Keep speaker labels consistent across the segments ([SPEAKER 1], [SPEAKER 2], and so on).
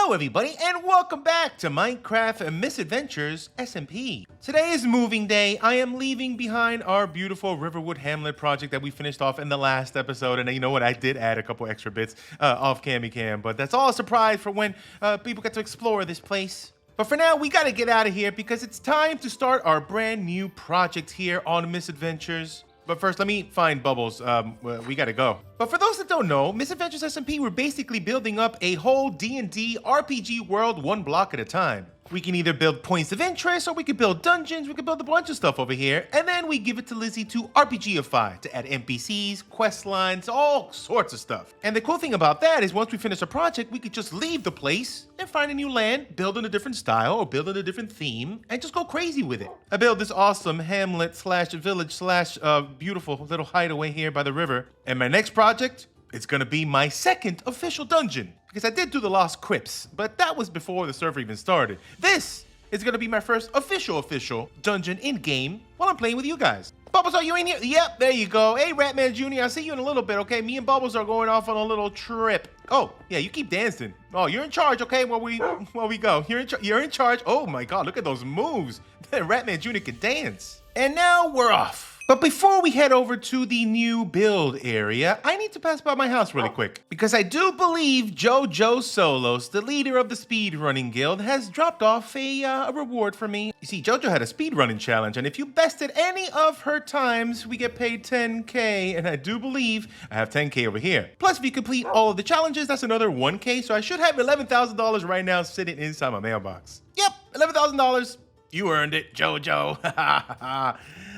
[SPEAKER 1] Hello everybody and welcome back to Minecraft Misadventures SMP. Today is moving day. I am leaving behind our beautiful Riverwood Hamlet project that we finished off in the last episode. And you know what? I did add a couple extra bits off Cam, but that's all a surprise for when people get to explore this place. But for now, we gotta get out of here because it's time to start our brand new project here on Misadventures. But first, let me find Bubbles. We gotta go. But for those that don't know, Misadventures SMP, we're basically building up a whole D&D RPG world one block at a time. We can either build points of interest, or we can build dungeons, we can build a bunch of stuff over here, and then we give it to Lizzie to RPGify, to add NPCs, quest lines, all sorts of stuff. And the cool thing about that is once we finish a project, we could just leave the place and find a new land, build in a different style, or build in a different theme, and just go crazy with it. I built this awesome hamlet slash village slash beautiful little hideaway here by the river. And my next project, it's gonna be my second official dungeon. Because I did do the Lost Crypts, but that was before the server even started. This is gonna be my first official dungeon in-game while I'm playing with you guys. Bubbles, are you in here? Yep, there you go. Hey, Ratman Jr., I'll see you in a little bit, okay? Me and Bubbles are going off on a little trip. Oh, yeah, you keep dancing. Oh, you're in charge, okay, where we go. You're in charge. Oh my God, look at those moves. Ratman Jr. can dance. And now we're off. But before we head over to the new build area, I need to pass by my house really quick. Because I do believe JoJo Solos, the leader of the speedrunning guild, has dropped off a reward for me. You see, JoJo had a speedrunning challenge, and if you bested any of her times, we get paid 10K, and I do believe I have 10K over here. Plus, if you complete all of the challenges, that's another 1K, so I should have $11,000 right now sitting inside my mailbox. Yep, $11,000. You earned it, JoJo.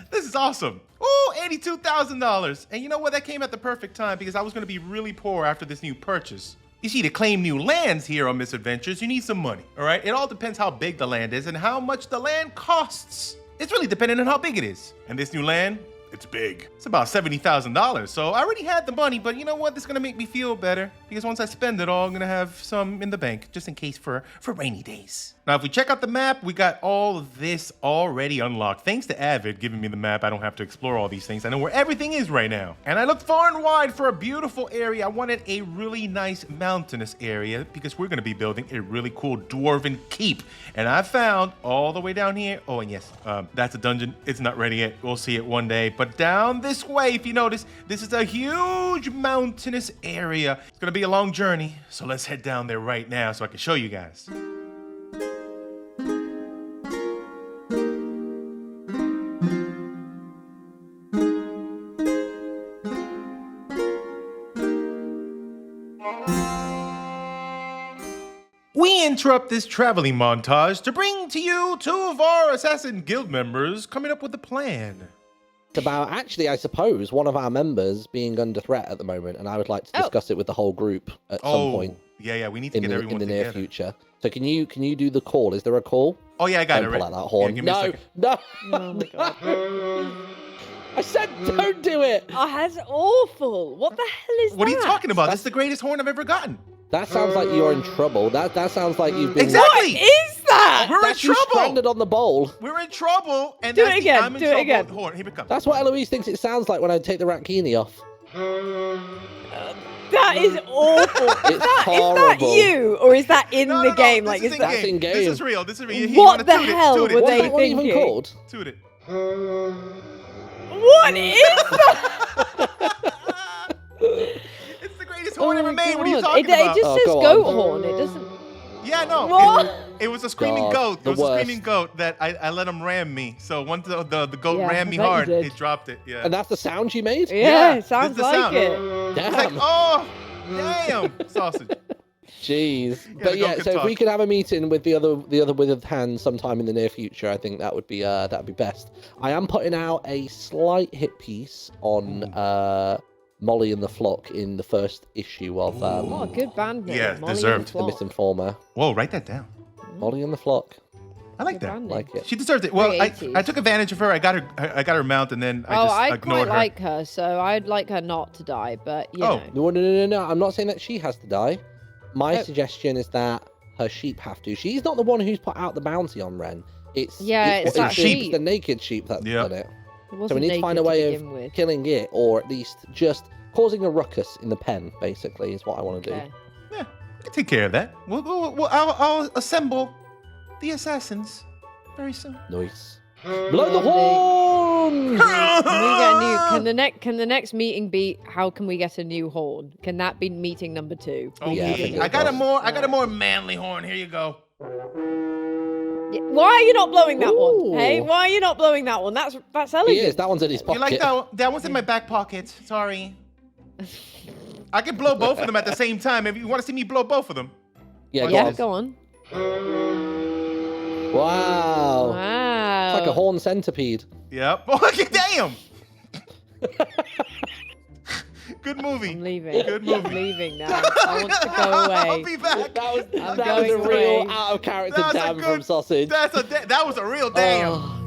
[SPEAKER 1] This is awesome. Ooh, $82,000. And you know what? That came at the perfect time because I was going to be really poor after this new purchase. You see, to claim new lands here on Misadventures, you need some money, all right? It all depends how big the land is and how much the land costs. It's really dependent on how big it is. And this new land, it's big. It's about $70,000. So I already had the money, but you know what? This is going to make me feel better because once I spend it all, I'm going to have some in the bank just in case for rainy days. Now, if we check out the map, we got all of this already unlocked. Thanks to Avid giving me the map, I don't have to explore all these things. I know where everything is right now. And I looked far and wide for a beautiful area. I wanted a really nice mountainous area because we're going to be building a really cool Dwarven keep. And I found all the way down here. Oh, and yes, that's a dungeon. It's not ready yet. We'll see it one day. But down this way, if you notice, this is a huge mountainous area. It's going to be a long journey. So let's head down there right now so I can show you guys. We interrupt this traveling montage to bring to you two of our assassin guild members coming up with a plan.
[SPEAKER 2] It's about, actually, I suppose, one of our members being under threat at the moment, and I would like to discuss it with the whole group at some point.
[SPEAKER 1] Yeah, we need to get everyone
[SPEAKER 2] in the
[SPEAKER 1] together.
[SPEAKER 2] near future. So can you do the call? Is there a call?
[SPEAKER 1] Oh yeah, I got
[SPEAKER 2] Don't
[SPEAKER 1] it.
[SPEAKER 2] pull out that horn.
[SPEAKER 1] Yeah, give me a second.
[SPEAKER 2] No.
[SPEAKER 3] Oh my God.
[SPEAKER 2] I said don't do it.
[SPEAKER 3] Oh, that's awful. What the hell is that?
[SPEAKER 1] What are you talking about? That's the greatest horn I've ever gotten.
[SPEAKER 2] That sounds like you're in trouble. That sounds like you've been...
[SPEAKER 1] Exactly.
[SPEAKER 3] What is that?
[SPEAKER 1] We're in
[SPEAKER 2] That's you
[SPEAKER 1] trouble.
[SPEAKER 2] stranded on the bowl.
[SPEAKER 1] We're in trouble. And
[SPEAKER 3] Do
[SPEAKER 1] that's
[SPEAKER 3] it again,
[SPEAKER 1] I'm in
[SPEAKER 3] do it
[SPEAKER 1] trouble.
[SPEAKER 3] again.
[SPEAKER 1] Horn. Here it comes.
[SPEAKER 2] That's what Eloise thinks it sounds like when I take the Ratkini off.
[SPEAKER 3] That is awful.
[SPEAKER 2] It's
[SPEAKER 3] Is that
[SPEAKER 2] horrible.
[SPEAKER 3] you, or is that in
[SPEAKER 1] No,
[SPEAKER 3] the
[SPEAKER 1] no,
[SPEAKER 3] game?
[SPEAKER 1] This
[SPEAKER 3] Like,
[SPEAKER 1] is
[SPEAKER 3] is that?
[SPEAKER 2] That's in game.
[SPEAKER 1] This is real. This is real.
[SPEAKER 3] What the hell
[SPEAKER 1] Toot it.
[SPEAKER 3] were
[SPEAKER 2] What's
[SPEAKER 3] they
[SPEAKER 2] that one even
[SPEAKER 3] thinking?
[SPEAKER 2] called?
[SPEAKER 1] Toot it.
[SPEAKER 3] What is that?
[SPEAKER 1] It's the greatest horn ever
[SPEAKER 3] my
[SPEAKER 1] made. What are you
[SPEAKER 3] God.
[SPEAKER 1] talking about?
[SPEAKER 3] It just says
[SPEAKER 2] go
[SPEAKER 3] goat
[SPEAKER 2] on.
[SPEAKER 3] horn. It doesn't.
[SPEAKER 1] Yeah, no.
[SPEAKER 3] What?
[SPEAKER 1] It was a screaming
[SPEAKER 2] God,
[SPEAKER 1] goat. It
[SPEAKER 2] the
[SPEAKER 1] was a
[SPEAKER 2] worst.
[SPEAKER 1] screaming goat that I let him ram me. So once the goat
[SPEAKER 3] Yeah,
[SPEAKER 1] rammed me
[SPEAKER 3] I bet you
[SPEAKER 1] hard,
[SPEAKER 3] did.
[SPEAKER 1] it dropped it. Yeah.
[SPEAKER 2] And that's the sound you made?
[SPEAKER 3] Yeah,
[SPEAKER 1] Yeah,
[SPEAKER 3] it sounds
[SPEAKER 1] this is the
[SPEAKER 3] like
[SPEAKER 1] sound.
[SPEAKER 3] it.
[SPEAKER 2] Damn.
[SPEAKER 1] It's like, oh, damn, sausage.
[SPEAKER 2] Jeez.
[SPEAKER 1] Yeah,
[SPEAKER 2] But
[SPEAKER 1] the
[SPEAKER 2] yeah,
[SPEAKER 1] goat
[SPEAKER 2] so
[SPEAKER 1] can
[SPEAKER 2] if we
[SPEAKER 1] talk.
[SPEAKER 2] could have a meeting with the other withered hand sometime in the near future, I think that would be best. I am putting out a slight hit piece on Molly and the Flock in the first issue of
[SPEAKER 3] What a good band name.
[SPEAKER 1] Yeah,
[SPEAKER 3] Molly and
[SPEAKER 1] deserved.
[SPEAKER 2] The
[SPEAKER 3] Flock.
[SPEAKER 2] Misinformer.
[SPEAKER 1] Whoa, write that down.
[SPEAKER 2] Molly and the Flock.
[SPEAKER 1] I like
[SPEAKER 3] Good
[SPEAKER 1] that.
[SPEAKER 3] band name.
[SPEAKER 2] Like it.
[SPEAKER 1] She deserved it. Well,
[SPEAKER 3] Very
[SPEAKER 1] I
[SPEAKER 3] 80s.
[SPEAKER 1] took advantage of her. I got her mount, and then I just
[SPEAKER 3] I
[SPEAKER 1] ignored
[SPEAKER 3] quite
[SPEAKER 1] her.
[SPEAKER 3] like her, so I'd like her not to die, but you
[SPEAKER 1] Oh.
[SPEAKER 3] know.
[SPEAKER 2] No. I'm not saying that she has to die. My suggestion is that her sheep have to. She's not the one who's put out the bounty on Ren. It's
[SPEAKER 3] It's
[SPEAKER 1] that
[SPEAKER 3] sheep.
[SPEAKER 2] the naked sheep that's done it.
[SPEAKER 3] It
[SPEAKER 2] So
[SPEAKER 3] wasn't
[SPEAKER 2] we need to find a
[SPEAKER 3] naked
[SPEAKER 2] way
[SPEAKER 3] begin
[SPEAKER 2] of
[SPEAKER 3] with.
[SPEAKER 2] killing it, or at least just causing a ruckus in the pen. Basically, is what I want to do.
[SPEAKER 3] Okay.
[SPEAKER 1] Yeah. can take care of that. I'll assemble the assassins very soon.
[SPEAKER 2] Nice. Blow the horn!
[SPEAKER 3] Can the next meeting be how can we get a new horn? Can that be meeting number 2?
[SPEAKER 1] Oh,
[SPEAKER 2] Yeah,
[SPEAKER 1] yeah. I got a more manly horn. Here you go.
[SPEAKER 3] Why are you not blowing that
[SPEAKER 2] Ooh.
[SPEAKER 3] one? Hey, why are you not blowing that one? That's elegant.
[SPEAKER 2] He is. That one's in his
[SPEAKER 1] You
[SPEAKER 2] pocket.
[SPEAKER 1] like that? That one's in my back pocket. Sorry. I can blow both of them at the same time. If you want to see me blow both of them.
[SPEAKER 2] Yeah,
[SPEAKER 3] Yeah,
[SPEAKER 2] go
[SPEAKER 3] go on.
[SPEAKER 2] on. Wow.
[SPEAKER 3] Wow.
[SPEAKER 2] It's like a horn centipede.
[SPEAKER 1] Yep. Oh, damn. Good movie.
[SPEAKER 3] I'm leaving.
[SPEAKER 1] Good movie.
[SPEAKER 3] I'm leaving now. I want to go
[SPEAKER 1] I'll
[SPEAKER 3] away.
[SPEAKER 1] be back.
[SPEAKER 2] That was
[SPEAKER 3] I'm
[SPEAKER 2] a
[SPEAKER 3] going
[SPEAKER 2] real
[SPEAKER 3] away.
[SPEAKER 2] out of character
[SPEAKER 1] That's a
[SPEAKER 2] damn
[SPEAKER 1] good-
[SPEAKER 2] from Sausage.
[SPEAKER 1] That was a real damn.
[SPEAKER 2] Oh.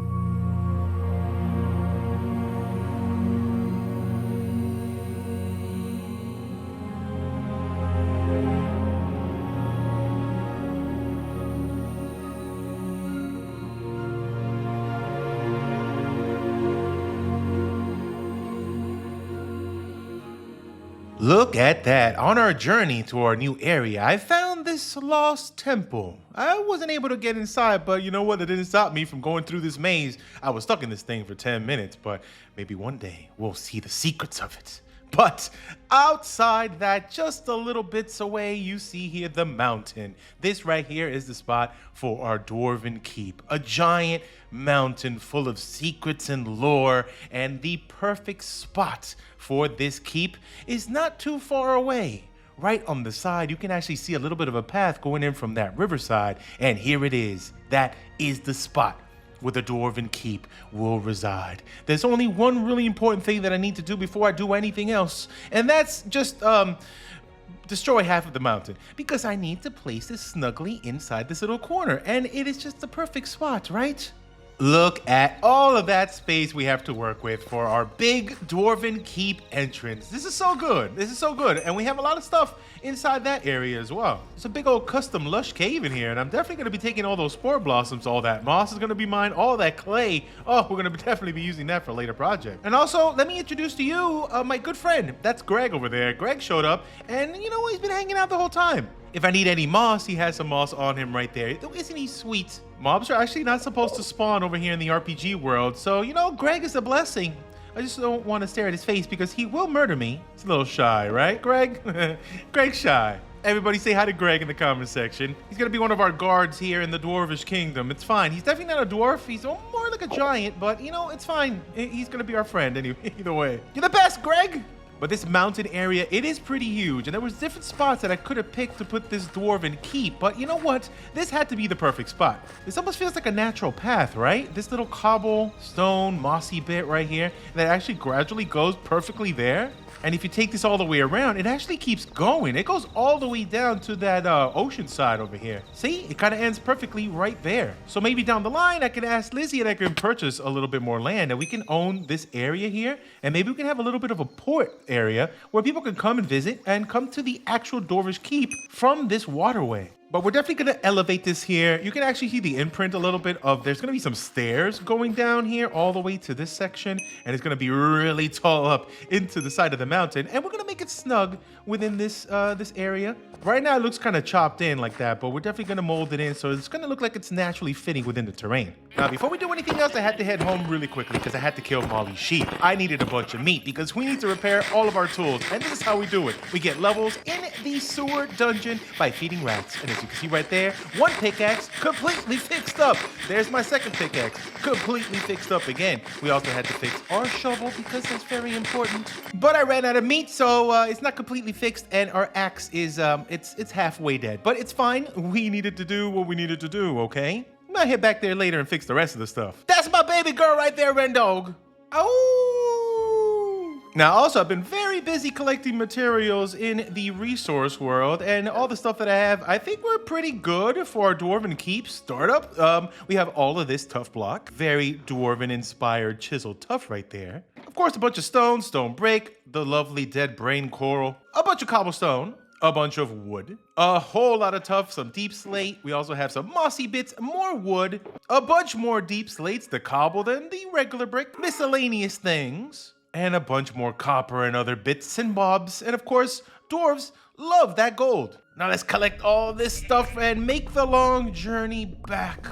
[SPEAKER 1] Look at that. On our journey to our new area, I found this lost temple. I wasn't able to get inside, but you know what? It didn't stop me from going through this maze. I was stuck in this thing for 10 minutes, but maybe one day we'll see the secrets of it. But outside that, just a little bits away, you see here the mountain. This right here is the spot for our Dwarven Keep, a giant mountain full of secrets and lore, and the perfect spot for this keep is not too far away. Right on the side, you can actually see a little bit of a path going in from that riverside, and here it is. That is the spot where the Dwarven Keep will reside. There's only one really important thing that I need to do before I do anything else, and that's just destroy half of the mountain, because I need to place this snugly inside this little corner, and it is just the perfect spot, right? Look at all of that space we have to work with for our big Dwarven Keep entrance. This is so good. This is so good. And we have a lot of stuff inside that area as well. It's a big old custom lush cave in here, and I'm definitely going to be taking all those spore blossoms. All that moss is going to be mine. All that clay. Oh, we're going to definitely be using that for a later project. And also, let me introduce to you my good friend. That's Greg over there. Greg showed up, and you know, he's been hanging out the whole time. If I need any moss, he has some moss on him right there. Isn't he sweet? Mobs are actually not supposed to spawn over here in the RPG world, so, you know, Greg is a blessing. I just don't want to stare at his face because he will murder me. He's a little shy, right, Greg? Greg's shy. Everybody say hi to Greg in the comment section. He's going to be one of our guards here in the Dwarvish Kingdom. It's fine. He's definitely not a dwarf. He's more like a giant, but, you know, it's fine. He's going to be our friend anyway, either way. You're the best, Greg! But this mountain area, it is pretty huge, and there was different spots that I could have picked to put this Dwarven Keep, but you know what? This had to be the perfect spot. This almost feels like a natural path, right? This little cobblestone, mossy bit right here that actually gradually goes perfectly there. And if you take this all the way around, it actually keeps going. It goes all the way down to that ocean side over here. See, it kind of ends perfectly right there. So maybe down the line, I can ask Lizzie and I can purchase a little bit more land and we can own this area here. And maybe we can have a little bit of a port area where people can come and visit and come to the actual Dwarvish Keep from this waterway. But we're definitely going to elevate this here. You can actually see the imprint a little bit of, there's going to be some stairs going down here all the way to this section. And it's going to be really tall up into the side of the mountain. And we're going to make it snug within this this area. Right now it looks kind of chopped in like that, but we're definitely going to mold it in so it's going to look like it's naturally fitting within the terrain. Now, before we do anything else, I had to head home really quickly because I had to kill Molly's sheep. I needed a bunch of meat because we need to repair all of our tools. And this is how we do it. We get levels in the sewer dungeon by feeding rats. And as you can see right there, one pickaxe completely fixed up. There's my second pickaxe, completely fixed up again. We also had to fix our shovel because that's very important. But I ran out of meat, so it's not completely fixed, and our axe is it's halfway dead. But it's fine. We needed to do what we needed to do, okay? I'm gonna head back there later and fix the rest of the stuff. That's my baby girl right there, Rendog. Oh! Now, also, I've been very busy collecting materials in the resource world, and all the stuff that I have, I think we're pretty good for our Dwarven Keep startup. We have all of this tough block, very Dwarven-inspired chiseled tough right there. Of course, a bunch of stone, stone brick, the lovely dead brain coral, a bunch of cobblestone, a bunch of wood, a whole lot of tough, some deep slate. We also have some mossy bits, more wood, a bunch more deep slates, the cobbled and the regular brick, miscellaneous things, and a bunch more copper and other bits and bobs. And of course, dwarves Love that gold. Now let's collect all this stuff and make the long journey back.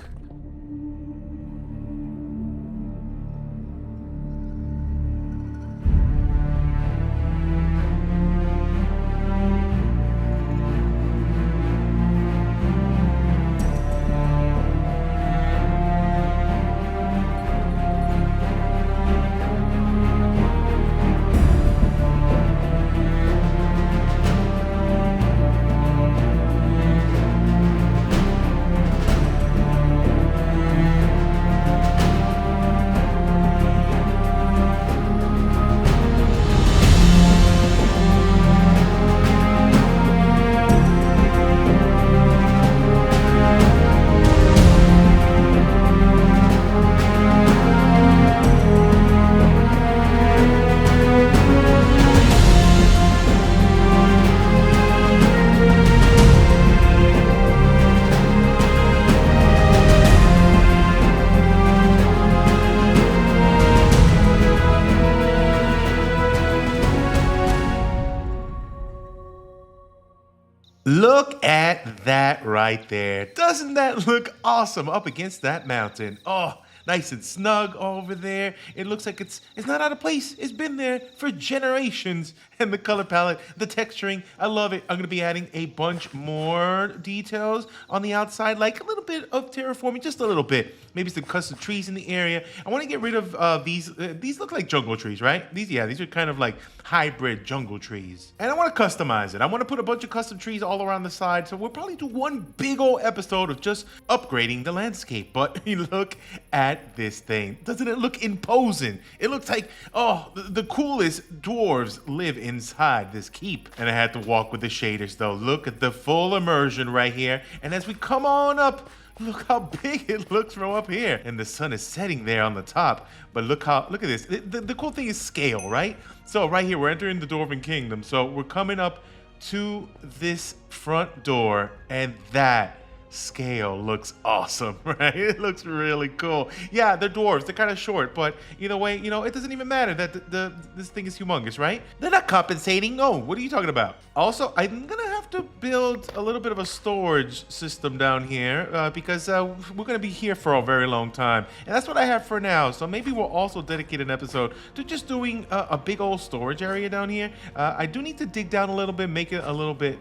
[SPEAKER 1] Look at that right there. Doesn't that look awesome up against that mountain? Oh, nice and snug over there. It looks like it's not out of place. It's been there for generations. And the color palette, the texturing, I love it. I'm going to be adding a bunch more details on the outside, like a little bit of terraforming, just a little bit. Maybe some custom trees in the area. I want to get rid of these. These look like jungle trees, right? These are kind of like hybrid jungle trees. And I want to customize it. I want to put a bunch of custom trees all around the side. So we'll probably do one big old episode of just upgrading the landscape. But you look at this thing. Doesn't it look imposing? It looks like, oh, the coolest dwarves live inside this keep. And I had to walk with the shaders though. Look at the full immersion right here. And as we come on up, look how big it looks from up here. And the sun is setting there on the top. But look at this. The cool thing is scale, right? So right here, we're entering the Dwarven Kingdom. So we're coming up to this front door, and that scale looks awesome, right? It looks really cool. Yeah, they're dwarves. They're kind of short, but either way, it doesn't even matter that this thing is humongous, right? They're not compensating. No, what are you talking about? Also, I'm gonna have to build a little bit of a storage system down here because we're gonna be here for a very long time, and that's what I have for now. So maybe we'll also dedicate an episode to just doing a big old storage area down here. I do need to dig down a little bit, make it a little bit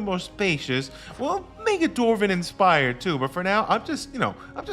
[SPEAKER 1] more spacious. Well, make it Dwarven inspired too, but for now, I'm just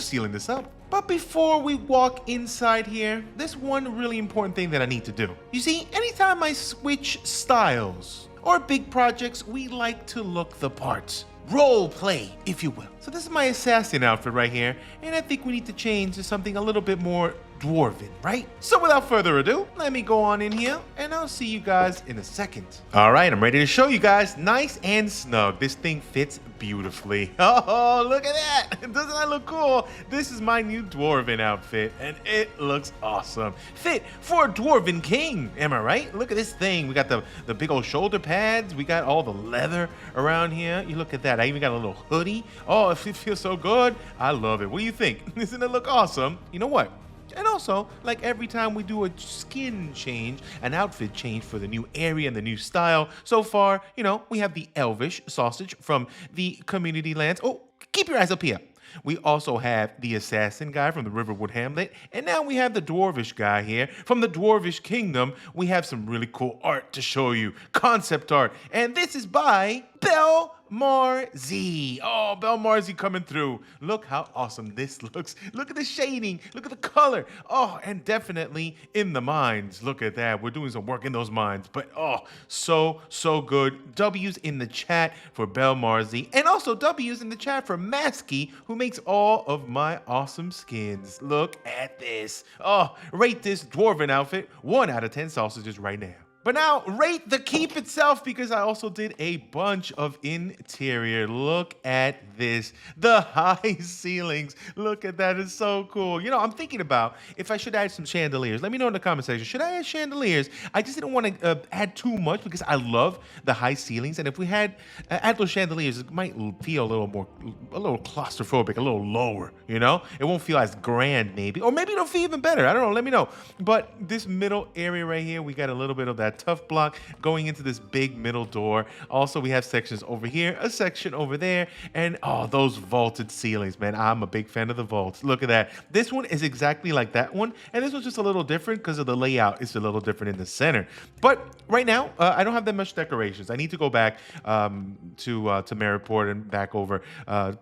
[SPEAKER 1] sealing this up. But before we walk inside here, there's one really important thing that I need to do. You see, anytime I switch styles or big projects, we like to look the part. Role play, if you will. So this is my assassin outfit right here, and I think we need to change to something a little bit more dwarven, right? So without further ado, let me go on in here, and I'll see you guys in a second. All right, I'm ready to show you guys. Nice and snug. This thing fits beautifully. Oh, look at that. Doesn't that look cool? This is my new dwarven outfit, and it looks awesome. Fit for a dwarven king, am I right? Look at this thing. We got the big old shoulder pads. We got all the leather around here. You look at that. I even got a little hoodie. Oh, it feels so good. I love it. What do you think? Doesn't it look awesome? You know what? And also, like every time we do a skin change, an outfit change for the new area and the new style, so far, we have the elvish sausage from the community lands. Oh, keep your eyes up here. We also have the assassin guy from the Riverwood Hamlet, and now we have the dwarvish guy here from the Dwarvish Kingdom. We have some really cool art to show you, concept art, and this is by Belmarzi. Oh, Belmarzi coming through. Look how awesome this looks. Look at the shading. Look at the color. Oh, and definitely in the mines. Look at that. We're doing some work in those mines. But oh, so good. W's in the chat for Belmarzi. And also W's in the chat for Masky, who makes all of my awesome skins. Look at this. Oh, rate this dwarven outfit 1 out of 10 sausages right now. But now, rate the keep itself, because I also did a bunch of interior. Look at this. The high ceilings. Look at that. It's so cool. I'm thinking about if I should add some chandeliers. Let me know in the comment section. Should I add chandeliers? I just didn't want to add too much because I love the high ceilings. And if we had add those chandeliers, it might feel a little claustrophobic, a little lower, It won't feel as grand maybe. Or maybe it'll feel even better. I don't know. Let me know. But this middle area right here, we got a little bit of that of tough block going into this big middle door. Also, we have sections over here, a section over there, and oh, those vaulted ceilings, man. I'm a big fan of the vaults. Look at that. This one is exactly like that one, and this one's just a little different because of the layout. It's a little different in the center. But right now, I don't have that much decorations. I need to go back to Maryport and back over,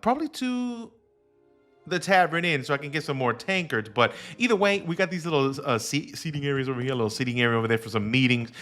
[SPEAKER 1] probably to the tavern in so I can get some more tankards. But either way, we got these little seating areas over here, a little seating area over there for some meetings.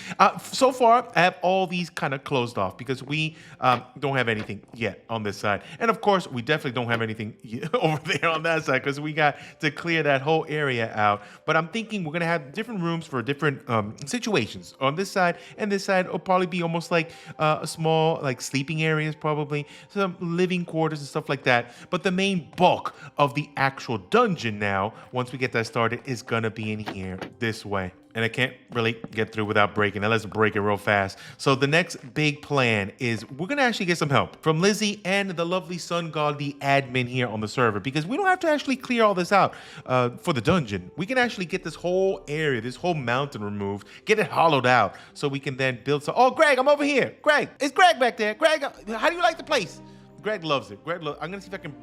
[SPEAKER 1] So far, I have all these kind of closed off because we don't have anything yet on this side. And of course, we definitely don't have anything over there on that side because we got to clear that whole area out. But I'm thinking we're going to have different rooms for different situations. On this side and this side will probably be almost like a small like sleeping areas, probably some living quarters and stuff like that. But the main bulk of the actual dungeon now, once we get that started, is gonna be in here this way. And I can't really get through without breaking. Now let's break it real fast. So the next big plan is we're gonna actually get some help from Lizzie and the lovely sun god, the admin here on the server, because we don't have to actually clear all this out for the dungeon. We can actually get this whole area, this whole mountain removed, get it hollowed out, so we can then build some. Oh, Greg, I'm over here. Greg, it's Greg back there. Greg, how do you like the place? Greg loves it. I'm gonna see if I can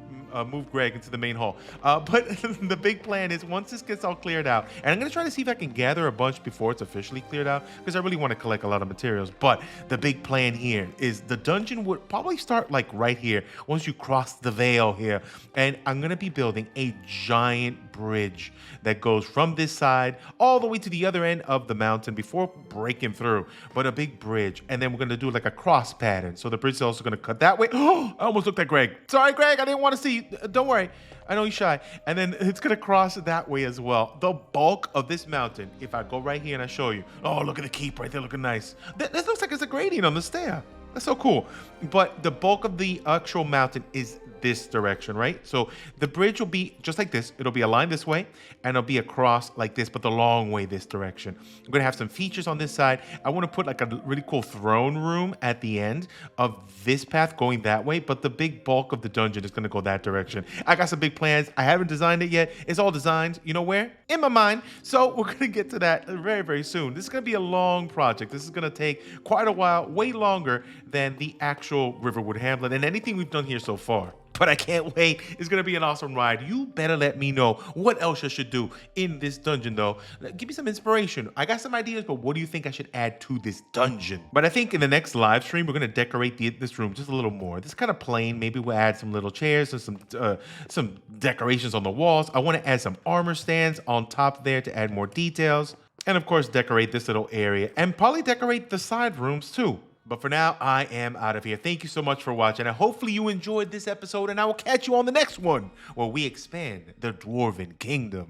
[SPEAKER 1] move Greg into the main hall. But the big plan is once this gets all cleared out, and I'm going to try to see if I can gather a bunch before it's officially cleared out, because I really want to collect a lot of materials. But the big plan here is the dungeon would probably start like right here, once you cross the veil here. And I'm going to be building a giant bridge that goes from this side all the way to the other end of the mountain before breaking through. But a big bridge. And then we're going to do like a cross pattern. So the bridge is also going to cut that way. Oh, I almost looked at Greg. Sorry, Greg. I didn't want to see you. Don't worry. I know you're shy. And then it's going to cross that way as well. The bulk of this mountain, if I go right here and I show you. Oh, look at the keep right there looking nice. This looks like it's a gradient on the stair. That's so cool. But the bulk of the actual mountain is this direction, right? So the bridge will be just like this. It'll be aligned this way, and it'll be across like this, but the long way this direction. I'm gonna have some features on this side. I want to put like a really cool throne room at the end of this path going that way, but the big bulk of the dungeon is gonna go that direction. I got some big plans. I haven't designed it yet. It's all designed, you know where? In my mind. So we're gonna get to that very, very soon. This is gonna be a long project. This is gonna take quite a while, way longer than the actual Riverwood Hamlet and anything we've done here so far. But I can't wait. It's going to be an awesome ride. You better let me know what else I should do in this dungeon, though. Give me some inspiration. I got some ideas, but what do you think I should add to this dungeon? But I think in the next live stream, we're going to decorate this room just a little more. This is kind of plain. Maybe we'll add some little chairs and some decorations on the walls. I want to add some armor stands on top there to add more details. And, of course, decorate this little area. And probably decorate the side rooms, too. But for now, I am out of here. Thank you so much for watching. And hopefully you enjoyed this episode. And I will catch you on the next one where we expand the Dwarven Kingdom.